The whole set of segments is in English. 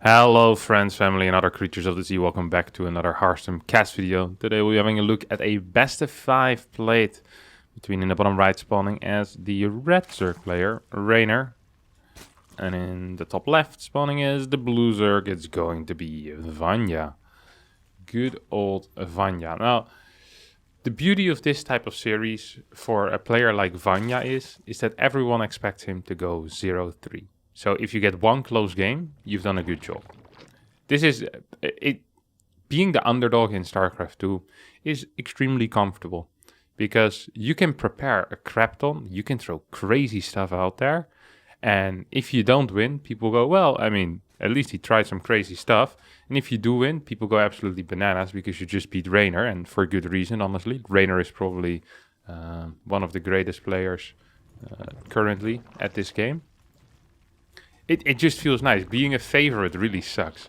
Hello friends, family and other creatures of the sea, welcome back to another HarstemCasts video. Today we'll be having a look at a best of 5 played between in the bottom right spawning as the red Zerg player, Reynor. And in the top left spawning as the blue Zerg, it's going to be Vanya. Good old Vanya. Now, the beauty of this type of series for a player like Vanya is that everyone expects him to go 0-3. So if you get one close game, you've done a good job. This is it. Being the underdog in StarCraft 2 is extremely comfortable because you can prepare a crap ton, you can throw crazy stuff out there, and if you don't win, people go, well, I mean, at least he tried some crazy stuff. And if you do win, people go absolutely bananas because you just beat Reynor, and for good reason, honestly. Reynor is probably one of the greatest players currently at this game. It just feels nice. Being a favorite really sucks.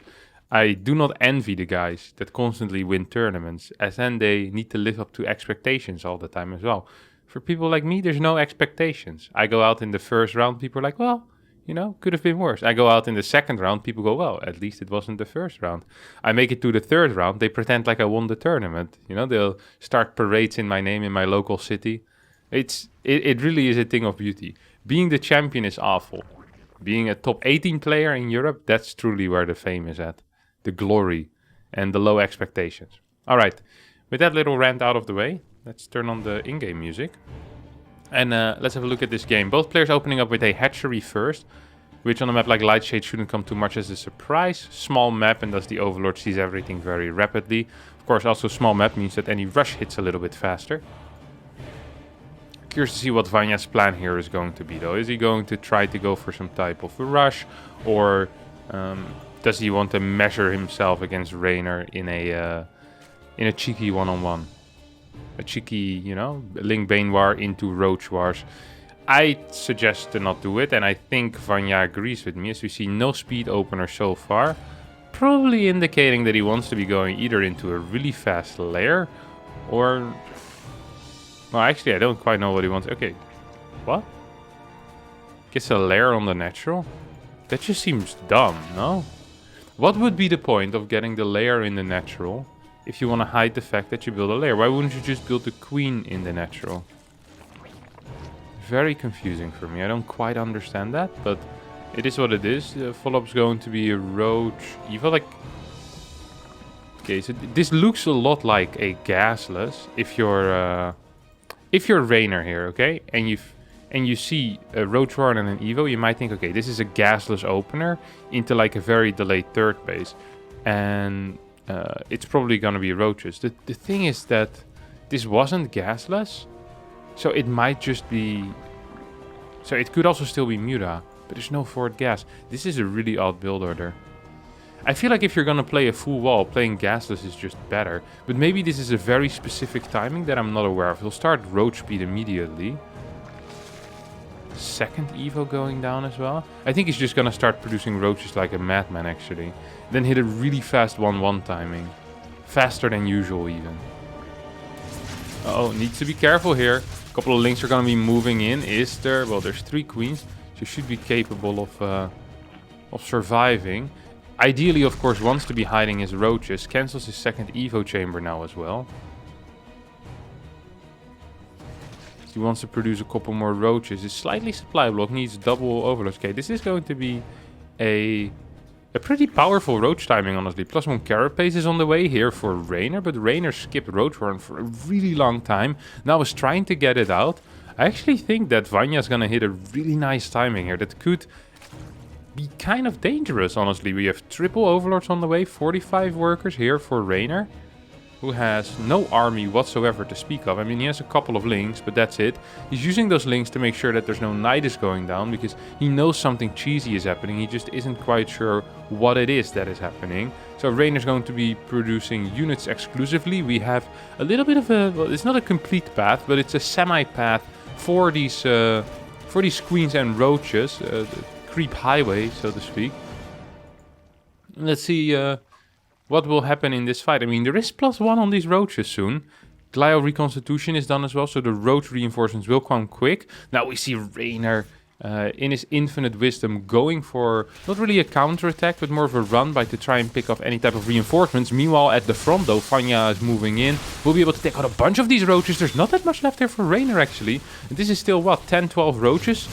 I do not envy the guys that constantly win tournaments, as then they need to live up to expectations all the time as well. For people like me, there's no expectations. I go out in the first round, people are like, well, you know, could have been worse. I go out in the second round, people go, well, at least it wasn't the first round. I make it to the third round, they pretend like I won the tournament. You know, they'll start parades in my name in my local city. It really is a thing of beauty. Being the champion is awful. Being a top 18 player in Europe, that's truly where the fame is at. The glory and the low expectations. All right, with that little rant out of the way, let's turn on the in-game music. And let's have a look at this game. Both players opening up with a hatchery first, which on a map like Lightshade shouldn't come too much as a surprise. Small map, and thus the Overlord sees everything very rapidly. Of course, also small map means that any rush hits a little bit faster. Curious to see what Vanya's plan here is going to be, though. Is he going to try to go for some type of a rush, or does he want to measure himself against Reynor in a cheeky one-on-one? A cheeky, you know, Link Bane War into Roach Wars. I suggest to not do it, and I think Vanya agrees with me, as we see no speed opener so far. Probably indicating that he wants to be going either into a really fast lair, or... Well, actually, I don't quite know what he wants. Okay, what? Gets a lair on the natural? That just seems dumb, no? What would be the point of getting the lair in the natural if you want to hide the fact that you build a lair? Why wouldn't you just build the queen in the natural? Very confusing for me. I don't quite understand that, but it is what it is. The follow-up's going to be a roach. You feel like... Okay, so this looks a lot like a gasless if you're Reynor here, okay, and you see a Roach Warren and an Evo, you might think, okay, this is a gasless opener into like a very delayed third base, and it's probably gonna be roaches. The thing is that this wasn't gasless, so it might just be. So it could also still be Muta, but there's no forward gas. This is a really odd build order. I feel like if you're gonna play a full wall, playing gasless is just better. But maybe this is a very specific timing that I'm not aware of. He'll start roach speed immediately. Second Evo going down as well. I think he's just gonna start producing roaches like a madman actually. Then hit a really fast 1-1 timing. Faster than usual even. Oh, needs to be careful here. A couple of links are gonna be moving in. Is there? Well, there's 3 queens. So should be capable of surviving. Ideally, of course, wants to be hiding his roaches. Cancels his second Evo chamber now as well. He wants to produce a couple more roaches. His slightly supply block needs double overloads. Okay, this is going to be a pretty powerful roach timing, honestly. +1 carapace is on the way here for Reynor, but Reynor skipped Roach Warren for a really long time. Now is trying to get it out. I actually think that Vanya's gonna hit a really nice timing here. That could be kind of dangerous, honestly. We have triple overlords on the way, 45 workers here for Reynor, who has no army whatsoever to speak of. I mean, he has a couple of links, but that's it. He's using those links to make sure that there's no Nidus going down, because he knows something cheesy is happening. He just isn't quite sure what it is that is happening. So Reynor's going to be producing units exclusively. We have a little bit of a... Well, it's not a complete path, but it's a semi-path for these queens and roaches. Creep highway, so to speak. Let's see what will happen in this fight. I mean, there is +1 on these roaches soon. Glio reconstitution is done as well, so the roach reinforcements will come quick. Now we see Reynor in his infinite wisdom, going for not really a counter-attack, but more of a run by to try and pick off any type of reinforcements. Meanwhile, at the front, though, Vanya is moving in. We'll be able to take out a bunch of these roaches. There's not that much left there for Reynor, actually. And this is still, what, 10, 12 roaches?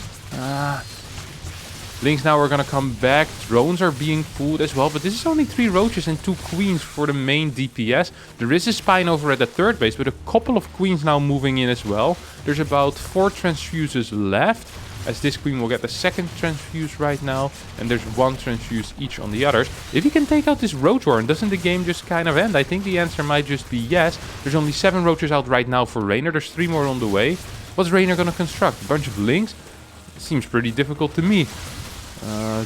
Links now are going to come back. Drones are being pulled as well. But this is only 3 roaches and 2 queens for the main DPS. There is a spine over at the third base, but a couple of queens now moving in as well. There's about 4 transfuses left, as this queen will get the second transfuse right now. And there's 1 transfuse each on the others. If you can take out this roach warren, doesn't the game just kind of end? I think the answer might just be yes. There's only 7 roaches out right now for Reynor. There's 3 more on the way. What's Reynor going to construct? A bunch of links? It seems pretty difficult to me.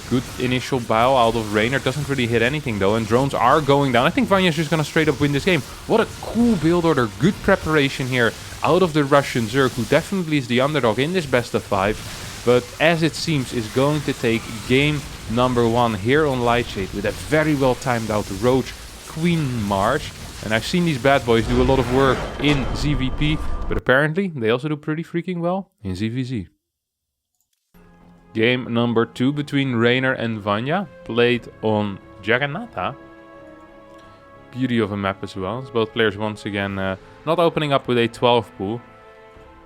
Good initial bow out of Reynor. Doesn't really hit anything though. And drones are going down. I think Vanya's just going to straight up win this game. What a cool build order. Good preparation here out of the Russian Zerg, who definitely is the underdog in this best of 5. But as it seems, is going to take game number 1 here on Lightshade with a very well timed out Roach Queen March. And I've seen these bad boys do a lot of work in ZVP, but apparently they also do pretty freaking well in ZVZ. Game number 2 between Reynor and Vanya, played on Jagannatha. Beauty of a map as well. It's both players once again not opening up with a 12 pool.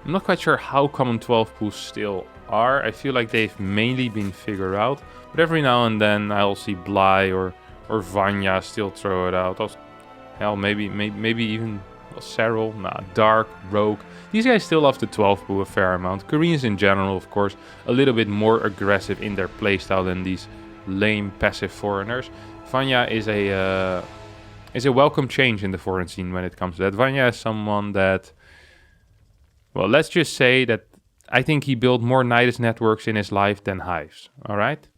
I'm not quite sure how common 12 pools still are. I feel like they've mainly been figured out. But every now and then I'll see Bly or Vanya still throw it out. Hell, maybe even Serral, Dark, Rogue. These guys still love the 12 pool a fair amount. Koreans in general, of course, a little bit more aggressive in their playstyle than these lame passive foreigners. Vanya is a welcome change in the foreign scene when it comes to that. Vanya is someone that, well, let's just say that I think he built more Nidus networks in his life than hives, alright?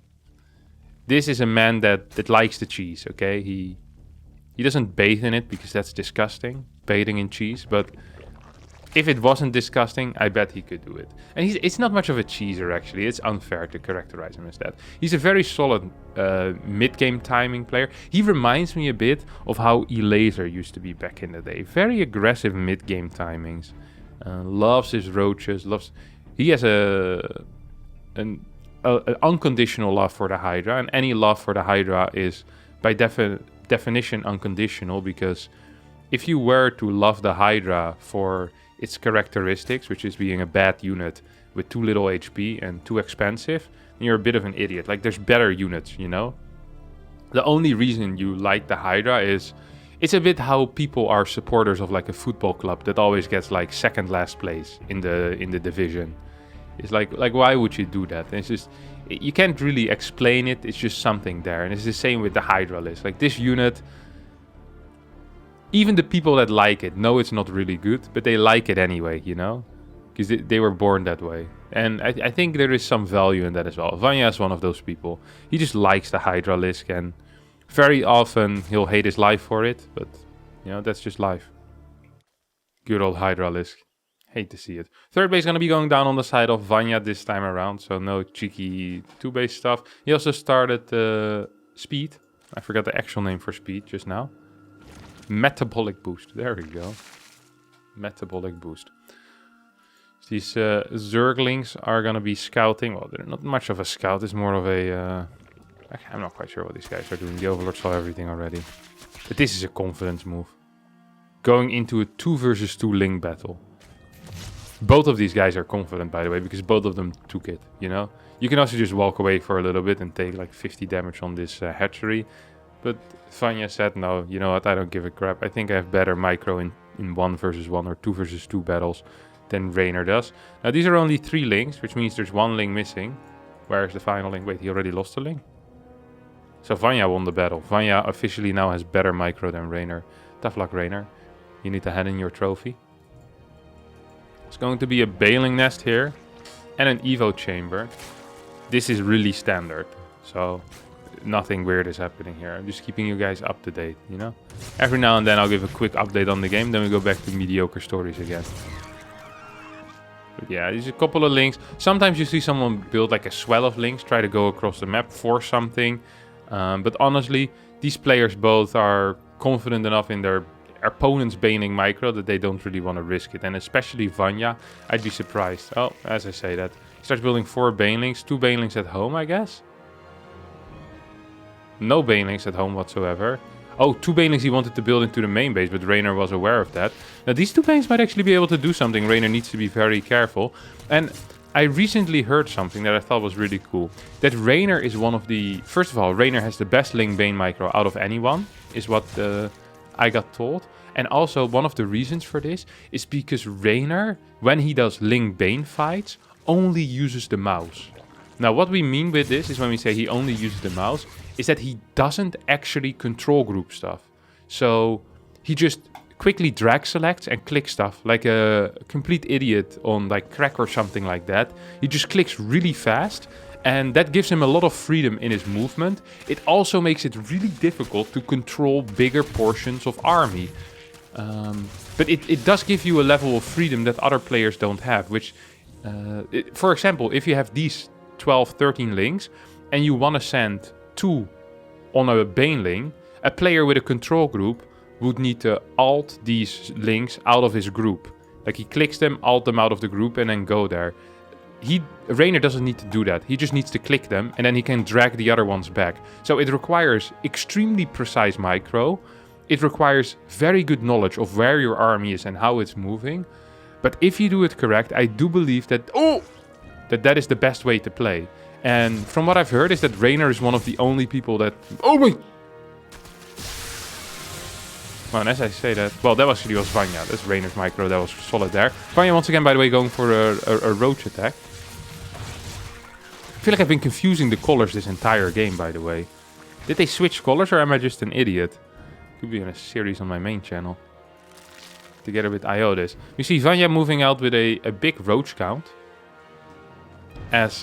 This is a man that likes the cheese, okay? He doesn't bathe in it because that's disgusting, bathing in cheese, but if it wasn't disgusting, I bet he could do it. And it's not much of a cheeser, actually. It's unfair to characterize him as that. He's a very solid mid-game timing player. He reminds me a bit of how Elaser used to be back in the day. Very aggressive mid-game timings. Loves his roaches, he has an unconditional love for the Hydra, and any love for the Hydra is by definition unconditional, because if you were to love the Hydra for its characteristics, which is being a bad unit with too little HP and too expensive, then you're a bit of an idiot. Like, there's better units, you know? The only reason you like the Hydra is it's a bit how people are supporters of like a football club that always gets like second last place in the division. It's like why would you do that? And it's just, you can't really explain it. It's just something there. And it's the same with the Hydra list. Like, this unit, even the people that like it know it's not really good, but they like it anyway, you know? Because they were born that way. And I think there is some value in that as well. Vanya is one of those people. He just likes the Hydra list, and very often he'll hate his life for it, but, you know, that's just life. Good old Hydra list. Hate to see it. Third base is going to be going down on the side of Vanya this time around, so no cheeky 2-base stuff. He also started Speed. I forgot the actual name for Speed just now. Metabolic Boost. There we go. Metabolic Boost. These Zerglings are going to be scouting. Well, they're not much of a scout. It's more of a... I'm not quite sure what these guys are doing. The Overlord saw everything already. But this is a confidence move. Going into a 2 versus 2 Ling battle. Both of these guys are confident, by the way, because both of them took it, you know? You can also just walk away for a little bit and take like 50 damage on this hatchery. But Vanya said, no, you know what, I don't give a crap. I think I have better micro in 1 versus 1 or 2 versus 2 battles than Reynor does. Now, these are only 3 Lings, which means there's 1 Ling missing. Where's the final Ling? Wait, he already lost a Ling? So Vanya won the battle. Vanya officially now has better micro than Reynor. Tough luck, Reynor. You need to hand in your trophy. It's going to be a Bailing Nest here and an Evo Chamber. This is really standard, so nothing weird is happening here. I'm just keeping you guys up to date, you know? Every now and then I'll give a quick update on the game, then we go back to mediocre stories again. But yeah, there's a couple of links. Sometimes you see someone build like a swell of links, try to go across the map for something. But honestly, these players both are confident enough in their opponent's baning micro that they don't really want to risk it. And especially Vanya, I'd be surprised. Oh, as I say that, He starts building 4 banelings, 2 banelings at home, I guess. No banelings at home whatsoever. Oh, 2 banelings he wanted to build into the main base, but Reynor was aware of that. Now, these 2 banelings might actually be able to do something. Reynor needs to be very careful. And I recently heard something that I thought was really cool. That Reynor is one of the... First of all, Reynor has the best Ling Bane micro out of anyone, is what I got told. And also, one of the reasons for this is because Reynor, when he does Ling Bane fights, only uses the mouse. Now, what we mean with this is when we say he only uses the mouse, is that he doesn't actually control group stuff. So he just quickly drag selects and clicks stuff like a complete idiot on like crack or something like that. He just clicks really fast, and that gives him a lot of freedom in his movement. It also makes it really difficult to control bigger portions of army. But it does give you a level of freedom that other players don't have, which, for example, if you have these 12, 13 links, and you want to send 2 on a baneling, a player with a control group would need to alt these links out of his group. Like, he clicks them, alt them out of the group, and then go there. Reynor doesn't need to do that. He just needs to click them, and then he can drag the other ones back. So it requires extremely precise micro. It requires very good knowledge of where your army is and how it's moving. But if you do it correct, I do believe that that is the best way to play. And from what I've heard is that Reynor is one of the only people that... Oh my... Well, and as I say that... Well, that was Vanya. That's Reynor's micro. That was solid there. Vanya once again, by the way, going for a roach attack. I feel like I've been confusing the colors this entire game, by the way. Did they switch colors, or am I just an idiot? Could be in a series on my main channel. Together with adios. You see Vanya moving out with a big roach count. As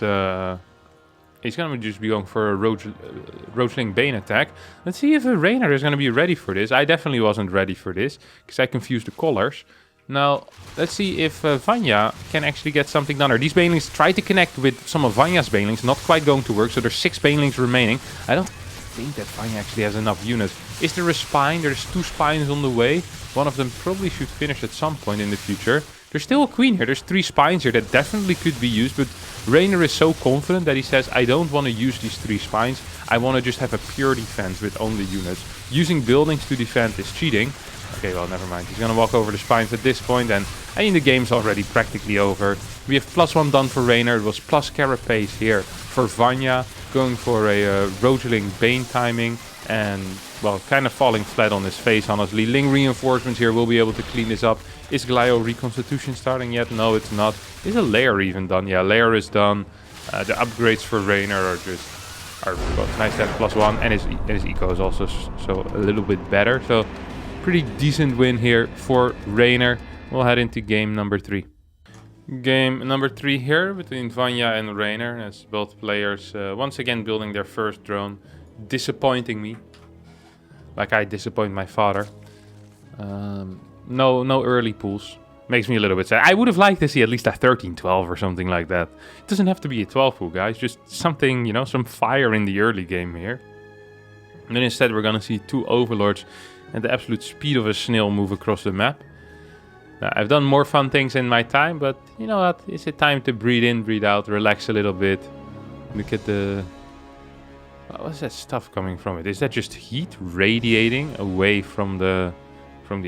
he's going to just be going for a Roachling Bane attack. Let's see if Reynor is going to be ready for this. I definitely wasn't ready for this, because I confused the colors. Now, let's see if Vanya can actually get something done. Or these banelings try to connect with some of Vanya's banelings. Not quite going to work, so there's 6 banelings remaining. I don't think that Vanya actually has enough units. Is there a spine? There's 2 spines on the way. One of them probably should finish at some point in the future. There's still a queen here. There's 3 spines here that definitely could be used, but Reynor is so confident that he says, I don't want to use these 3 spines. I want to just have a pure defense with only units. Using buildings to defend is cheating. Okay, well, never mind. He's going to walk over the spines at this point, and I mean, the game's already practically over. We have +1 done for Reynor. It was plus carapace here for Vanya, going for a Roachling Bane timing, and, well, kind of falling flat on his face, honestly. Ling reinforcements here will be able to clean this up. Is Glio reconstitution starting yet? No, it's not. Is a layer even done? Yeah, layer is done. The upgrades for Reynor are well, nice to have +1, and his eco is also so a little bit better. So pretty decent win here for Reynor. We'll head into game number 3. Game number 3 here between Vanya and Reynor, as both players once again building their first drone, disappointing me, like I disappoint my father. No early pools. Makes me a little bit sad. I would have liked to see at least a 13-12 or something like that. It doesn't have to be a 12 pool, guys. Just something, you know, some fire in the early game here. And then instead we're gonna see 2 overlords and the absolute speed of a snail move across the map. Now, I've done more fun things in my time, but you know what? Is it time to breathe in, breathe out, relax a little bit? Look at the... What's that stuff coming from it? Is that just heat radiating away from the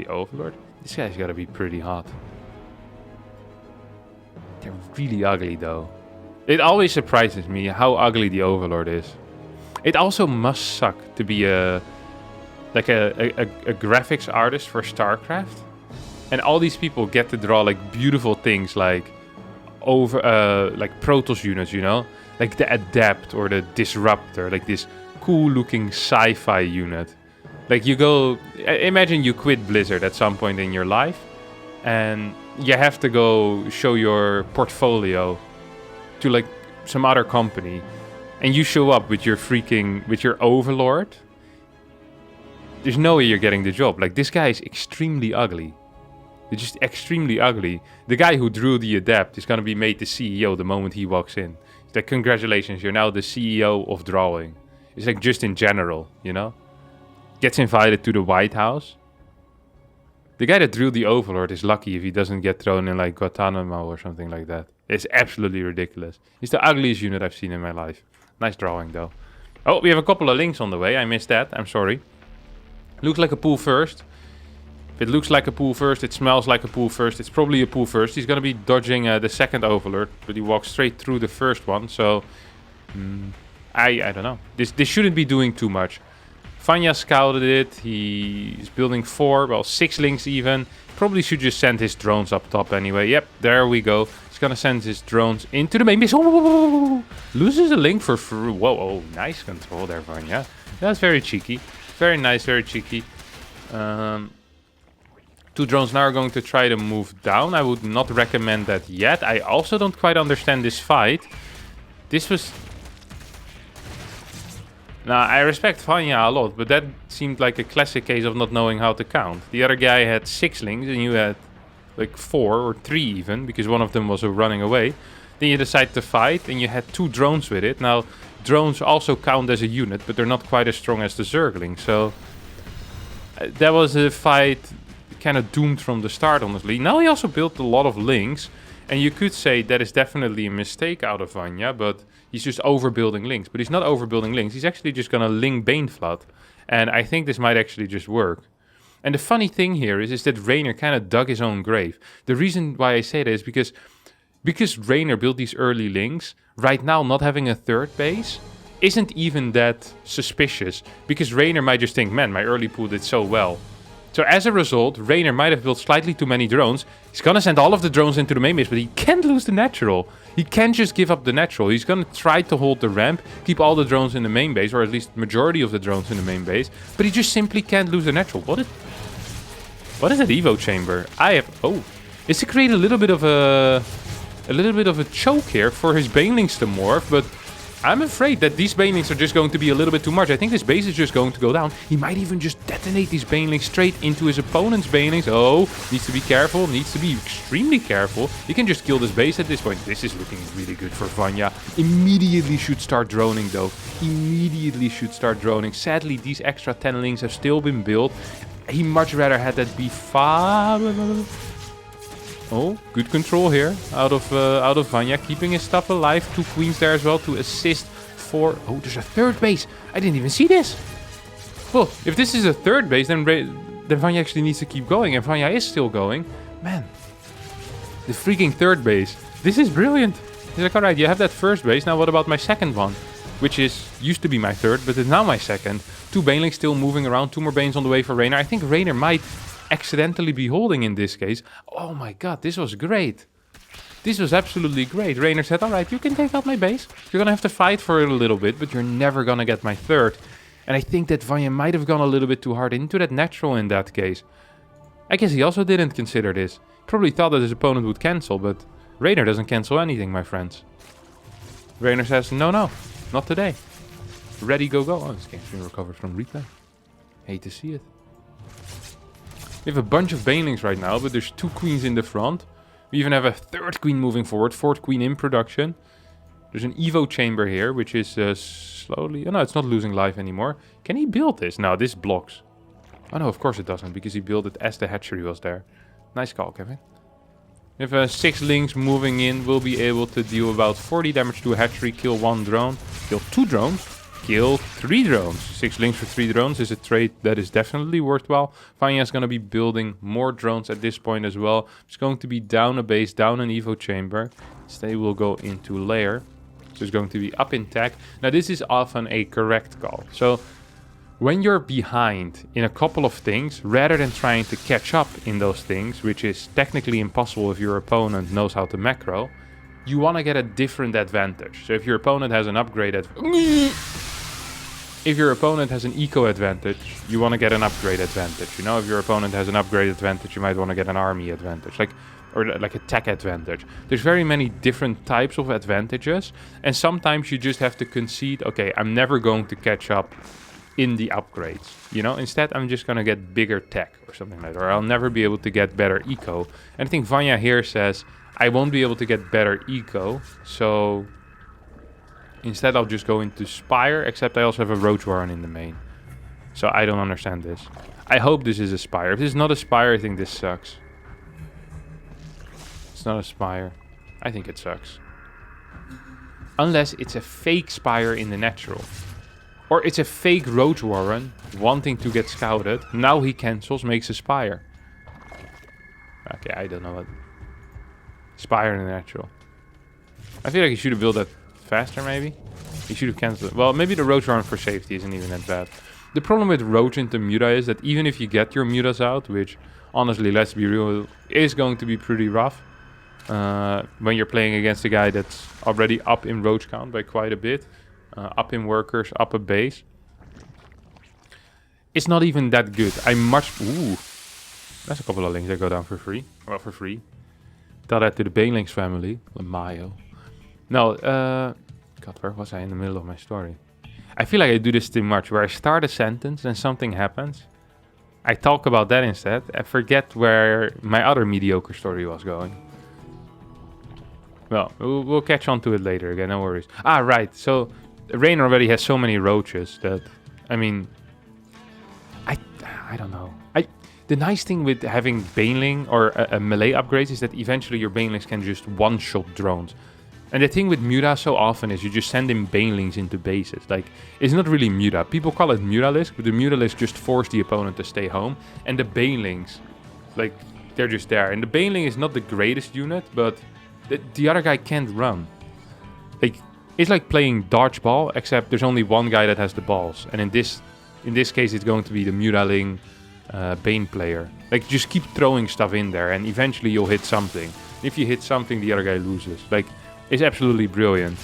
overlord? This guy's gotta be pretty hot. They're really ugly though. It always surprises me how ugly the overlord is. It also must suck to be a graphics artist for StarCraft. And all these people get to draw like beautiful things like like Protoss units, you know? Like the Adept or the Disruptor, like this cool looking sci-fi unit. Like you go, imagine you quit Blizzard at some point in your life and you have to go show your portfolio to like some other company and you show up with your overlord. There's no way you're getting the job. Like this guy is extremely ugly. They're just extremely ugly. The guy who drew the Adept is going to be made the CEO the moment he walks in. It's like, congratulations, you're now the CEO of drawing. It's like just in general, you know? Gets invited to the White House. The guy that drew the Overlord is lucky if he doesn't get thrown in like Guantanamo or something like that. It's absolutely ridiculous. He's the ugliest unit I've seen in my life. Nice drawing though. Oh, we have a couple of links on the way. I missed that. I'm sorry. Looks like a pool first. If it looks like a pool first, it smells like a pool first. It's probably a pool first. He's going to be dodging the second Overlord, but he walks straight through the first one. So, I don't know. This shouldn't be doing too much. Vanya scouted it. He's building 6 links even. Probably should just send his drones up top anyway. Yep, there we go. He's going to send his drones into the main base. Oh, loses a link for free. Whoa, oh, nice control there, Vanya. That's very cheeky. Very nice, very cheeky. 2 drones now are going to try to move down. I would not recommend that yet. I also don't quite understand this fight. This was... Now, I respect Vanya a lot, but that seemed like a classic case of not knowing how to count. The other guy had 6 links and you had like 4 or 3 even, because one of them was running away. Then you decide to fight and you had 2 drones with it. Now, drones also count as a unit, but they're not quite as strong as the Zergling. So, that was a fight kind of doomed from the start, honestly. Now he also built a lot of links, and you could say that is definitely a mistake out of Vanya, but he's just overbuilding links. But he's not overbuilding links, he's actually just gonna link Baneflood, and I think this might actually just work. And the funny thing here is that Reynor kind of dug his own grave. The reason why I say that is because Reynor built these early links, right now not having a third base isn't even that suspicious, because Reynor might just think, man, my early pool did so well. So as a result, Reynor might have built slightly too many drones. He's gonna send all of the drones into the main base, but he can't lose the natural. He can't just give up the natural. He's gonna try to hold the ramp, keep all the drones in the main base, or at least majority of the drones in the main base, but he just simply can't lose the natural. What is that Evo chamber? It's to create a little bit of a choke here for his banelings to morph, but I'm afraid that these banelings are just going to be a little bit too much. I think this base is just going to go down. He might even just detonate these banelings straight into his opponent's banelings. Oh, needs to be careful, needs to be extremely careful. You can just kill this base at this point. This is looking really good for Vanya. Immediately should start droning though. Immediately should start droning. Sadly, these extra 10 links have still been built. He much rather had that be far. Oh, good control here out of Vanya, keeping his stuff alive. 2 queens there as well to assist for... Oh, there's a third base. I didn't even see this. Well, if this is a third base, then Vanya actually needs to keep going, and Vanya is still going. Man, the freaking third base. This is brilliant. He's like, all right, you have that first base. Now what about my second one? Which used to be my third, but is now my second. 2 banelings still moving around. 2 more banes on the way for Reynor. I think Reynor might accidentally be holding in this case. Oh my god, this was great. This was absolutely great. Reynor said, alright, you can take out my base. You're gonna have to fight for it a little bit, but you're never gonna get my third. And I think that Vanya might have gone a little bit too hard into that natural in that case. I guess he also didn't consider this. Probably thought that his opponent would cancel, but Reynor doesn't cancel anything, my friends. Reynor says, no, not today. Ready, go, go. Oh, this game's been recovered from replay. Hate to see it. We have a bunch of banelings right now, but there's 2 queens in the front. We even have a 3rd queen moving forward, 4th queen in production. There's an Evo chamber here, which is slowly... Oh no, it's not losing life anymore. Can he build this? No, this blocks. Oh no, of course it doesn't, because he built it as the hatchery was there. Nice call, Kevin. We have 6 links moving in. We'll be able to deal about 40 damage to a hatchery, kill 1 drone, kill 2 drones. Kill 3 drones. 6 links for 3 drones is a trade that is definitely worthwhile. Vanya is going to be building more drones at this point as well. It's going to be down a base, down an Evo chamber. They will go into lair. So it's going to be up in tech. Now this is often a correct call. So when you're behind in a couple of things, rather than trying to catch up in those things, which is technically impossible if your opponent knows how to macro, you want to get a different advantage. So if your opponent has an upgrade if your opponent has an eco advantage, you want to get an upgrade advantage. You know, if your opponent has an upgrade advantage, you might want to get an army advantage, or like a tech advantage. There's very many different types of advantages, and sometimes you just have to concede, okay, I'm never going to catch up in the upgrades. You know, instead I'm just going to get bigger tech or something like that, or I'll never be able to get better eco. And I think Vanya here says, I won't be able to get better eco, so instead I'll just go into Spire, except I also have a Roach Warren in the main. So I don't understand this. I hope this is a spire. If this is not a spire, I think this sucks. It's not a spire. I think it sucks. Unless it's a fake spire in the natural. Or it's a fake roach warren wanting to get scouted. Now he cancels, makes a spire. Okay, I don't know what. Spire in the natural. I feel like he should have built that faster, maybe. He should have cancelled it. Well, maybe the roach warren for safety isn't even that bad. The problem with roach into muta is that even if you get your mutas out, which honestly, let's be real, is going to be pretty rough. When you're playing against a guy that's already up in roach count by quite a bit. Up in workers, up a base. It's not even that good. Ooh. There's a couple of links that go down for free. Well, for free. Tell that to the Banelings family. Mayo. No, God, where was I in the middle of my story? I feel like I do this too much, where I start a sentence and something happens. I talk about that instead. I forget where my other mediocre story was going. Well, we'll catch on to it later again, no worries. Ah, right, so Reynor already has so many roaches that, I mean, I don't know. The nice thing with having Baneling or a melee upgrades is that eventually your Banelings can just one-shot drones. And the thing with Muta so often is you just send in Banelings into bases. Like, it's not really Muta. People call it Mutalisk, but the Mutalisk just force the opponent to stay home. And the Banelings, like, they're just there. And the Baneling is not the greatest unit, but the other guy can't run. Like, it's like playing dodgeball, except there's only one guy that has the balls. And in this case, it's going to be the Mutaling Bane player. Like, just keep throwing stuff in there, and eventually you'll hit something. If you hit something, the other guy loses. Like, it's absolutely brilliant.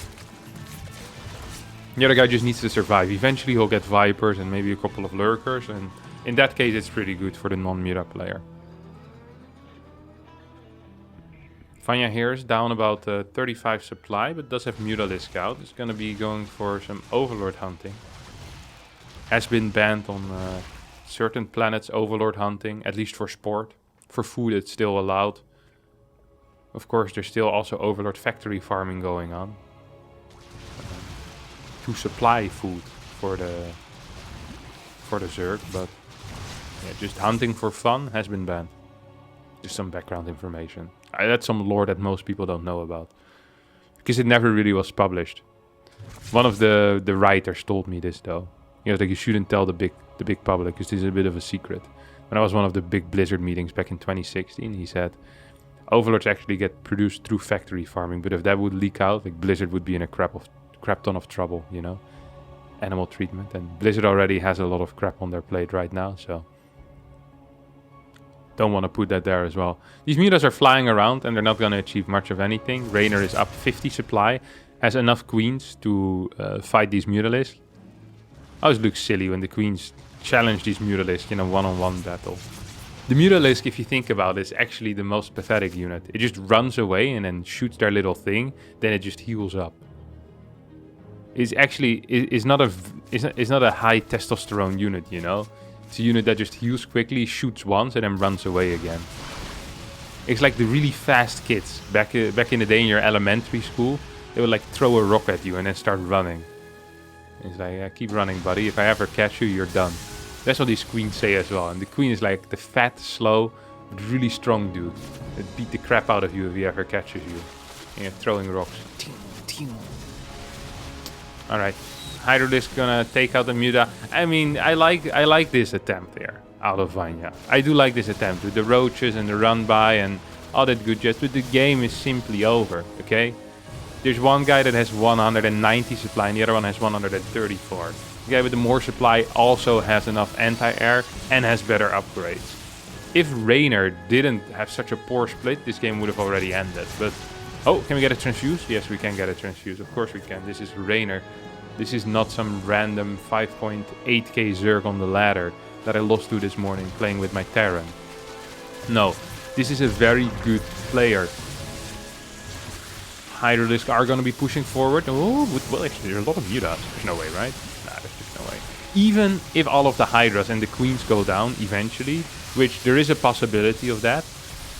The other guy just needs to survive. Eventually he'll get Vipers and maybe a couple of Lurkers, and in that case it's pretty good for the non-Muta player. Vanya here is down about 35 supply, but does have Mutalisk out. It's gonna be going for some Overlord hunting. Has been banned on certain planets, Overlord hunting, at least for sport. For food it's still allowed. Of course, there's still also Overlord factory farming going on. To supply food for the Zerg, but yeah, just hunting for fun has been banned. Just some background information. That's some lore that most people don't know about. Because it never really was published. One of the writers told me this though. You know, like you shouldn't tell the big public because this is a bit of a secret. When I was one of the big Blizzard meetings back in 2016, he said Overlords actually get produced through factory farming, but if that would leak out, like Blizzard would be in a crap ton of trouble, you know? Animal treatment, and Blizzard already has a lot of crap on their plate right now, so don't want to put that there as well. These mutas are flying around and they're not going to achieve much of anything. Reynor is up 50 supply, has enough queens to fight these mutalisks. Always looks silly when the queens challenge these mutalisks in a one-on-one battle. The Mutalisk, if you think about it, is actually the most pathetic unit. It just runs away and then shoots their little thing, then it just heals up. It's actually it's not a high testosterone unit, you know. It's a unit that just heals quickly, shoots once, and then runs away again. It's like the really fast kids back in the day in your elementary school. They would like throw a rock at you and then start running. It's like, yeah, keep running, buddy. If I ever catch you, you're done. That's what these queens say as well. And the queen is like the fat, slow, but really strong dude that beat the crap out of you if he ever catches you. And you're throwing rocks. Alright. Hydrodisc gonna take out the Muta. I mean, I like this attempt here out of Vanya. I do like this attempt with the roaches and the run by and all that good jazz, but the game is simply over, okay? There's one guy that has 190 supply and the other one has 134. The guy with the more supply also has enough anti-air and has better upgrades. If Reynor didn't have such a poor split, this game would have already ended. But, oh, can we get a transfuse? Yes, we can get a transfuse. Of course we can. This is Reynor. This is not some random 5.8k Zerg on the ladder that I lost to this morning playing with my Terran. No, this is a very good player. Hydrodisc are going to be pushing forward. Oh, well, actually, there's a lot of mutas. There's no way, right? Nah, there's just no way. Even if all of the Hydras and the Queens go down eventually, which there is a possibility of that,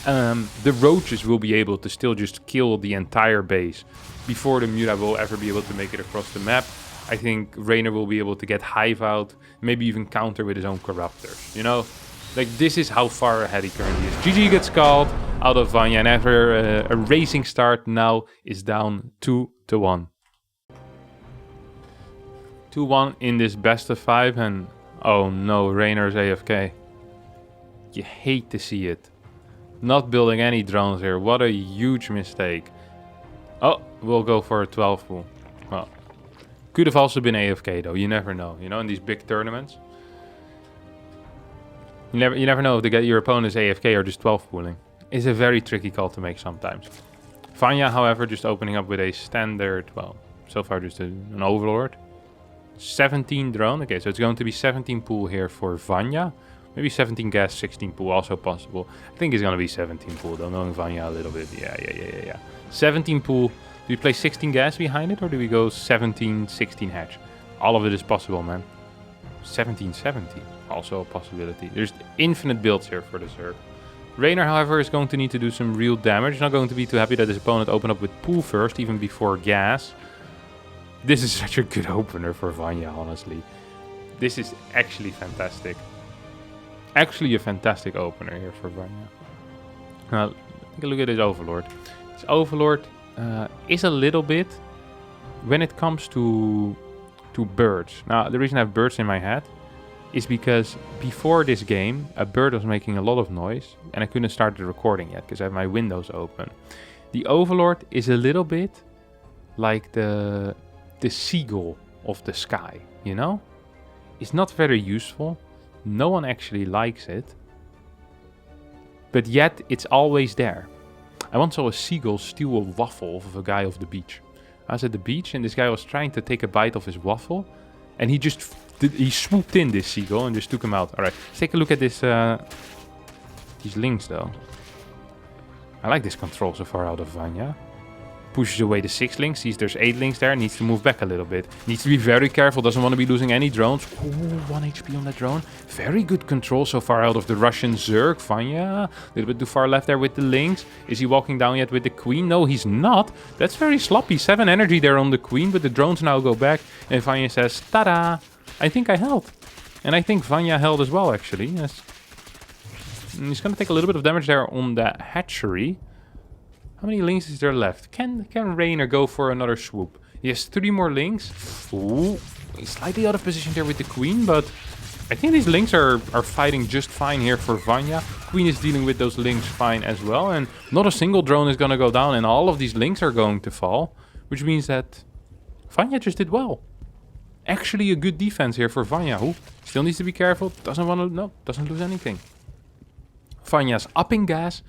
the Roaches will be able to still just kill the entire base before the Muta will ever be able to make it across the map. I think Reynor will be able to get Hive out, maybe even counter with his own Corruptors, you know? Like, this is how far ahead he currently is. GG gets called out of Vanya, and after a racing start, now is down 2-1. 2-1 in this best of 5, and oh no, Reynor's AFK. You hate to see it. Not building any drones here. What a huge mistake. Oh, we'll go for a 12 pool. Well, could have also been AFK though. You never know. You know, in these big tournaments, you never know if your opponent's AFK or just 12 pooling. It's a very tricky call to make sometimes. Vanya, however, just opening up with a standard. Well, so far just an Overlord. 17 drone. Okay, so it's going to be 17 pool here for Vanya. Maybe 17 gas, 16 pool, also possible. I think it's going to be 17 pool, though, knowing Vanya a little bit. Yeah. 17 pool. Do we play 16 gas behind it, or do we go 17, 16 hatch? All of it is possible, man. 17, 17. Also a possibility. There's infinite builds here for the Zerg. Reynor, however, is going to need to do some real damage. He's not going to be too happy that his opponent opened up with pool first, even before gas. This is such a good opener for Vanya, honestly. This is actually fantastic. Actually a fantastic opener here for Vanya. Now, take a look at his Overlord. His Overlord is a little bit when it comes to birds. Now, the reason I have birds in my head is because before this game, a bird was making a lot of noise and I couldn't start the recording yet because I have my windows open. The Overlord is a little bit like the seagull of the sky, you know? It's not very useful. No one actually likes it. But yet, it's always there. I once saw a seagull steal a waffle off of a guy off the beach. I was at the beach and this guy was trying to take a bite of his waffle. And he just he swooped in, this seagull, and just took him out. Alright, let's take a look at this these links though. I like this control so far out of Vanya. Pushes away the 6 links, sees there's 8 links there, needs to move back a little bit. Needs to be very careful, doesn't want to be losing any drones. Ooh, 1 HP on that drone. Very good control so far out of the Russian Zerg. Vanya, a little bit too far left there with the links. Is he walking down yet with the Queen? No, he's not. That's very sloppy. 7 energy there on the Queen, but the drones now go back. And Vanya says, tada! I think I held. And I think Vanya held as well, actually. Yes. And he's going to take a little bit of damage there on the hatchery. How many links is there left? Can Reynor go for another swoop? He has 3 more links. Ooh, he's slightly out of position there with the Queen, but I think these links are fighting just fine here for Vanya. Queen is dealing with those links fine as well, and not a single drone is going to go down, and all of these links are going to fall, which means that Vanya just did well. Actually a good defense here for Vanya, who still needs to be careful, doesn't lose anything. Vanya's up in gas,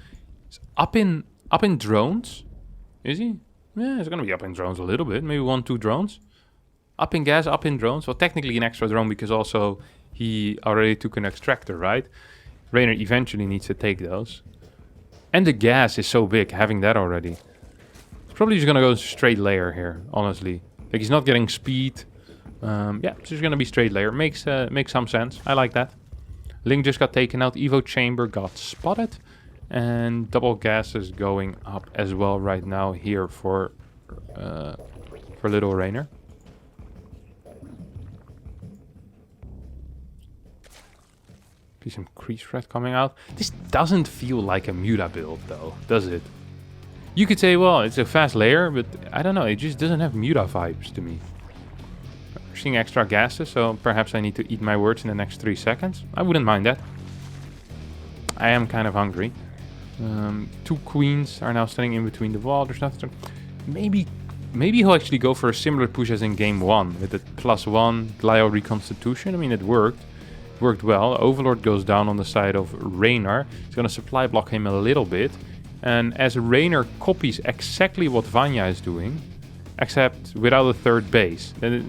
up in drones. Is he? Yeah, he's gonna be up in drones a little bit. Maybe 1-2 drones. Up in gas, up in drones. Well, technically an extra drone because also he already took an extractor, right? Reynor eventually needs to take those. And the gas is so big, having that already. He's probably just gonna go straight layer here, honestly. Like, he's not getting speed. Yeah, it's just gonna be straight layer. Makes some sense. I like that. Link just got taken out. Evo chamber got spotted. And double gas is going up as well right now here for little Reynor. See some crease threat coming out. This doesn't feel like a Muta build though, does it? You could say, well, it's a fast layer, but I don't know, it just doesn't have Muta vibes to me. We're seeing extra gases, so perhaps I need to eat my words in the next 3 seconds. I wouldn't mind that. I am kind of hungry. 2 queens are now standing in between the wall. There's nothing to... Maybe he'll actually go for a similar push as in game 1 with the +1 Glio reconstitution. I mean, it worked. It worked well. Overlord goes down on the side of Reynor. He's going to supply block him a little bit. And as Reynor copies exactly what Vanya is doing, except without a 3rd base, then it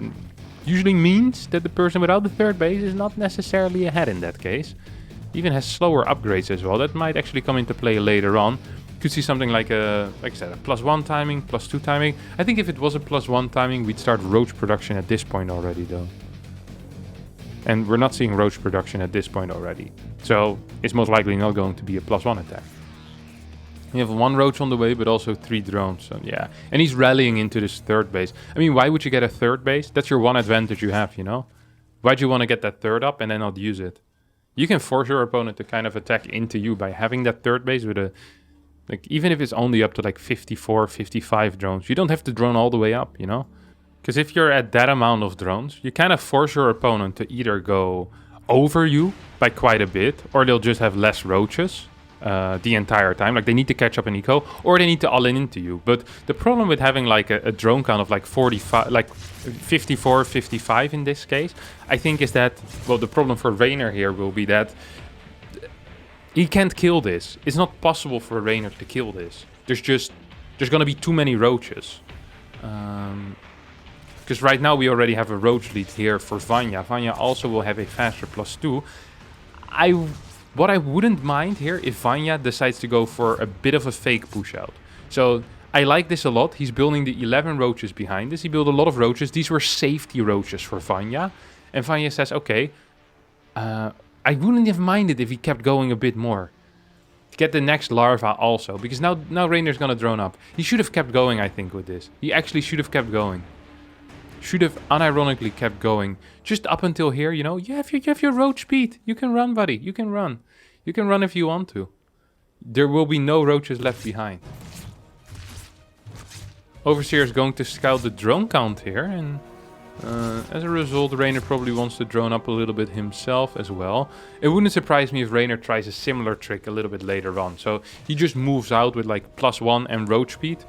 usually means that the person without the 3rd base is not necessarily ahead in that case. Even has slower upgrades as well. That might actually come into play later on. Could see something like I said, a +1 timing, +2 timing. I think if it was a +1 timing, we'd start roach production at this point already though. And we're not seeing roach production at this point already. So it's most likely not going to be a +1 attack. You have 1 roach on the way, but also 3 drones. So yeah, and he's rallying into this 3rd base. I mean, why would you get a 3rd base? That's your one advantage you have, you know? Why'd you want to get that 3rd up and then not use it? You can force your opponent to kind of attack into you by having that 3rd base with a... Like, even if it's only up to like 54, 55 drones, you don't have to drone all the way up, you know? Because if you're at that amount of drones, you kind of force your opponent to either go over you by quite a bit, or they'll just have less roaches the entire time. Like, they need to catch up in eco, or they need to all-in into you. But the problem with having like a drone count of like 45, like 54, 55 in this case, I think is that, well, the problem for Reynor here will be that he can't kill this. It's not possible for Reynor to kill this. There's gonna be too many roaches. Because right now we already have a roach lead here for Vanya. Vanya also will have a faster +2. What I wouldn't mind here if Vanya decides to go for a bit of a fake push out. So I like this a lot. He's building the 11 roaches behind this. He built a lot of roaches. These were safety roaches for Vanya. And Vanya says, okay, I wouldn't have minded if he kept going a bit more. Get the next larva also. Because now Reynor's gonna drone up. He should have kept going, I think, with this. He actually should have kept going. Should have unironically kept going. Just up until here, you know. You have your roach speed. You can run, buddy. You can run. You can run if you want to. There will be no roaches left behind. Overseer is going to scout the drone count here. And as a result, Reynor probably wants to drone up a little bit himself as well. It wouldn't surprise me if Reynor tries a similar trick a little bit later on. So he just moves out with like +1 and roach speed.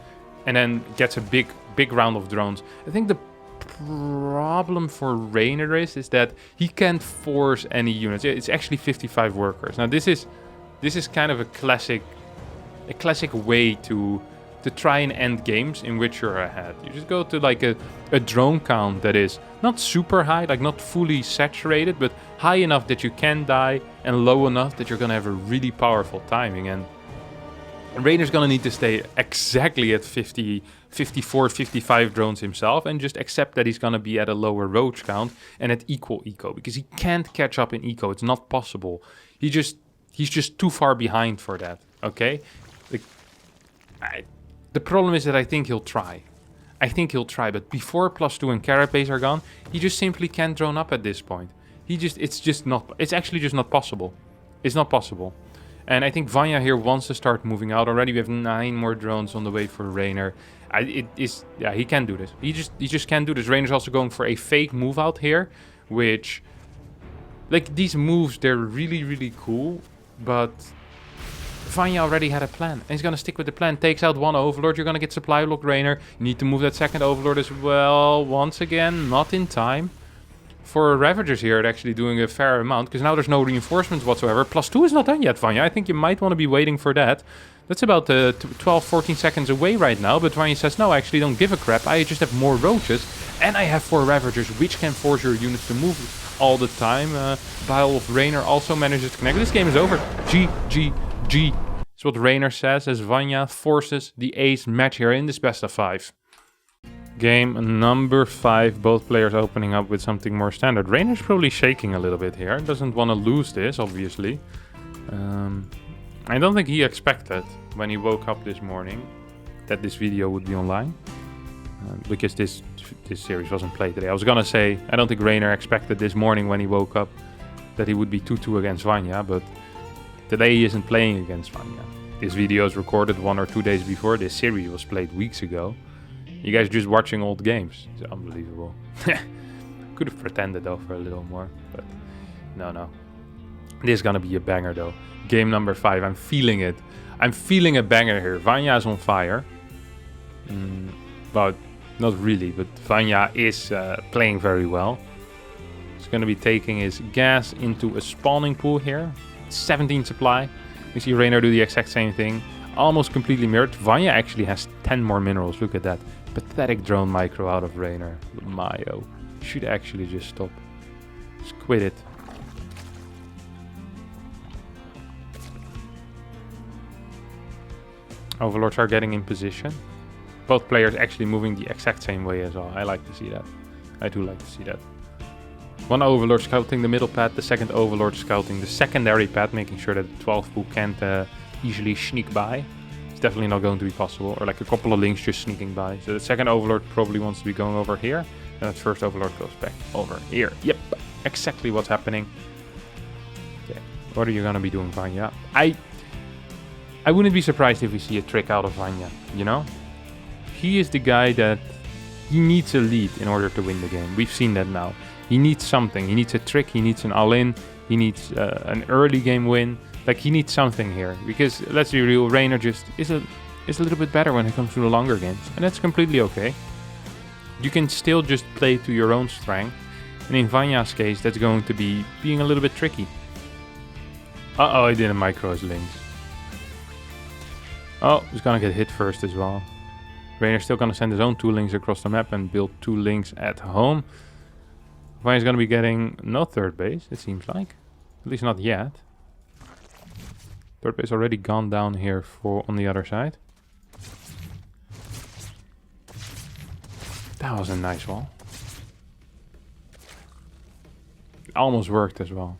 And then gets a big round of drones. I think the problem for Reynor is that he can't force any units. It's actually 55 workers. Now this is kind of a classic way to try and end games in which you're ahead. You just go to like a drone count that is not super high, like not fully saturated, but high enough that you can die and low enough that you're gonna have a really powerful timing. And Reynor's gonna need to stay exactly at 50, 54, 55 drones himself and just accept that he's gonna be at a lower roach count and at equal eco, because he can't catch up in eco. It's not possible. He's just too far behind for that. Okay, the problem is that I think he'll try. But before +2 and carapace are gone, he just simply can't drone up at this point. It's actually just not possible. It's not possible. And I think Vanya here wants to start moving out already. We have 9 more drones on the way for Reynor. He can't do this. He just can't do this. Reynor's also going for a fake move out here, which, like, these moves, they're really, really cool, but Vanya already had a plan, and he's gonna stick with the plan. Takes out 1 overlord. You're gonna get supply block Reynor. You need to move that 2nd overlord as well. Once again, not in time. For Ravagers here, actually doing a fair amount, because now there's no reinforcements whatsoever. +2 is not done yet, Vanya. I think you might want to be waiting for that. That's about 12, 14 seconds away right now, but Vanya says, no, I actually don't give a crap. I just have more roaches, and I have 4 Ravagers, which can force your units to move all the time. Vial of Reynor also manages to connect. This game is over. GG. That's what Reynor says as Vanya forces the ace match here in this best of 5. Game number 5, both players opening up with something more standard. Reynor's probably shaking a little bit here. Doesn't want to lose this, obviously. I don't think he expected when he woke up this morning that this video would be online. Because this series wasn't played today. I was gonna say, I don't think Reynor expected this morning when he woke up that he would be 2-2 against Vanya, but today he isn't playing against Vanya. This video is recorded 1 or 2 days before. This series was played weeks ago. You guys just watching old games. It's unbelievable. Could have pretended though for a little more, but no. This is gonna be a banger though. Game number 5, I'm feeling it. I'm feeling a banger here. Vanya is on fire. But not really, but Vanya is playing very well. He's gonna be taking his gas into a spawning pool here. 17 supply. We see Reynor do the exact same thing. Almost completely mirrored. Vanya actually has 10 more minerals. Look at that. Pathetic drone micro out of Reynor. Mayo. Should actually just stop. Just quit it. Overlords are getting in position. Both players actually moving the exact same way as well. I like to see that. I do like to see that. 1 overlord scouting the middle pad. The 2nd overlord scouting the secondary pad. Making sure that the 12 pool can't easily sneak by. It's definitely not going to be possible. Or like a couple of links just sneaking by. So the second overlord probably wants to be going over here. And that first overlord goes back over here. Yep, exactly what's happening. Okay, what are you gonna be doing, Vanya? I wouldn't be surprised if we see a trick out of Vanya, you know? He is the guy that he needs a lead in order to win the game. We've seen that now. He needs something. He needs a trick. He needs an all-in. He needs an early game win. Like, he needs something here. Because, let's be real, Reynor just is a little bit better when it comes to the longer games. And that's completely okay. You can still just play to your own strength. And in Vanya's case, that's going to be being a little bit tricky. Uh-oh, I didn't micro his links. Oh, he's gonna get hit first as well. Reynor's still gonna send his own 2 links across the map and build 2 links at home. Vanya's gonna be getting no third base, it seems like. At least not yet. Third base already gone down here for on the other side. That was a nice wall. Almost worked as well.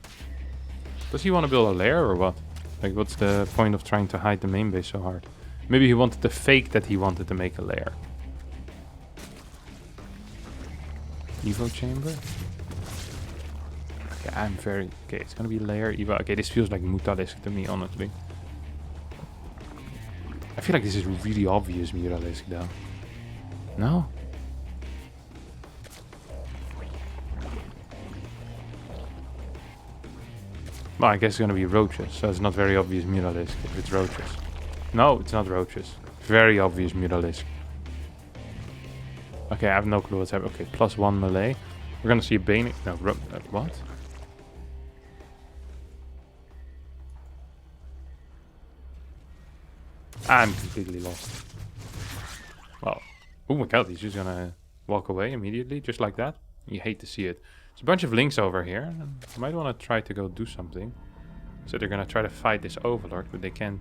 Does he want to build a lair or what? Like, what's the point of trying to hide the main base so hard? Maybe he wanted to fake that he wanted to make a lair. Evo chamber? Okay, I'm very... Okay, it's gonna be lair, Evo. Okay, this feels like Mutalisk to me, honestly. I feel like this is really obvious Mutalisk, though. No? Well, I guess it's gonna be roaches, so it's not very obvious Mutalisk if it's roaches. No, it's not roaches. Very obvious Mutalisk. Okay, I have no clue what's happening. Okay, +1 melee. We're gonna see a Bane. No, what? I'm completely lost. Well, oh my god, he's just gonna walk away immediately, just like that. You hate to see it. There's a bunch of links over here. I might want to try to go do something. So they're gonna try to fight this overlord, but they can't.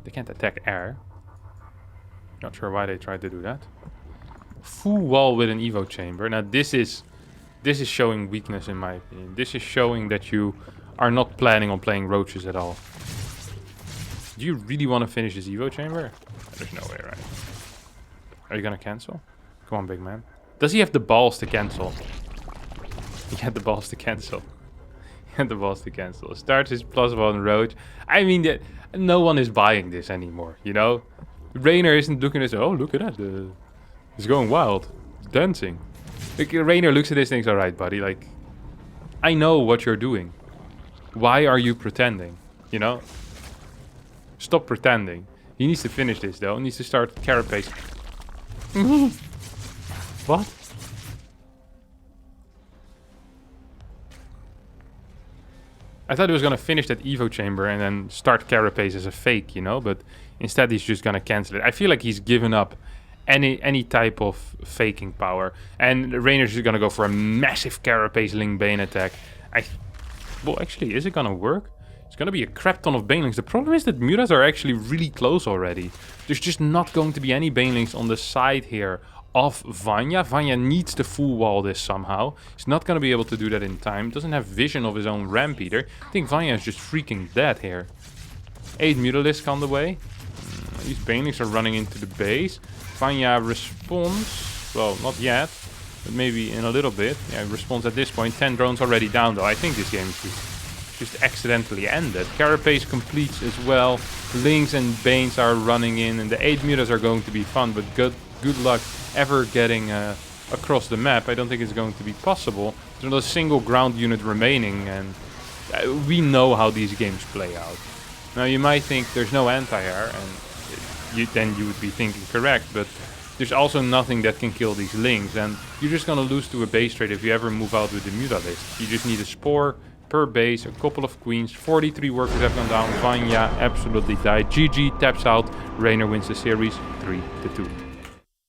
They can't attack air. Not sure why they tried to do that. Full wall with an Evo chamber. Now this is showing weakness in my opinion. This is showing that you are not planning on playing roaches at all. Do you really want to finish this Evo chamber? There's no way, right? Are you gonna cancel? Come on, big man. Does he have the balls to cancel? He had the balls to cancel. He had the balls to cancel. Starts his +1 roach. I mean, that no one is buying this anymore, you know? Reynor isn't looking at this. Oh, look at that. It's going wild. It's dancing. Like, Reynor looks at this and thinks, alright, buddy, like, I know what you're doing. Why are you pretending? You know? Stop pretending. He needs to finish this, though. He needs to start carapace. What? I thought he was gonna finish that Evo chamber and then start carapace as a fake, you know? But instead he's just gonna cancel it. I feel like he's given up any type of faking power. And Reynor's just gonna go for a massive carapace Ling Bane attack. Well, actually, is it gonna work? It's gonna be a crap ton of Banelings. The problem is that Mutas are actually really close already. There's just not going to be any Banelings on the side here of Vanya. Vanya needs to full wall this somehow. He's not gonna be able to do that in time. Doesn't have vision of his own ramp either. I think Vanya is just freaking dead here. 8 Mutalisk on the way. These Banelings are running into the base. Vanya responds. Well, not yet, but maybe in a little bit. Yeah, responds at this point. 10 drones already down though. I think this game is just accidentally ended. Carapace completes as well. Lings and Banes are running in, and the 8 Mutas are going to be fun, but good luck ever getting across the map. I don't think it's going to be possible. There's not a single ground unit remaining, and we know how these games play out. Now you might think there's no anti-air, and then you would be thinking correct, but there's also nothing that can kill these Lings, and you're just gonna lose to a base trade if you ever move out with the Mutalist. You just need a Spore per base, a couple of Queens, 43 workers have gone down. Vanya absolutely died. GG, taps out. Reynor wins the series 3-2.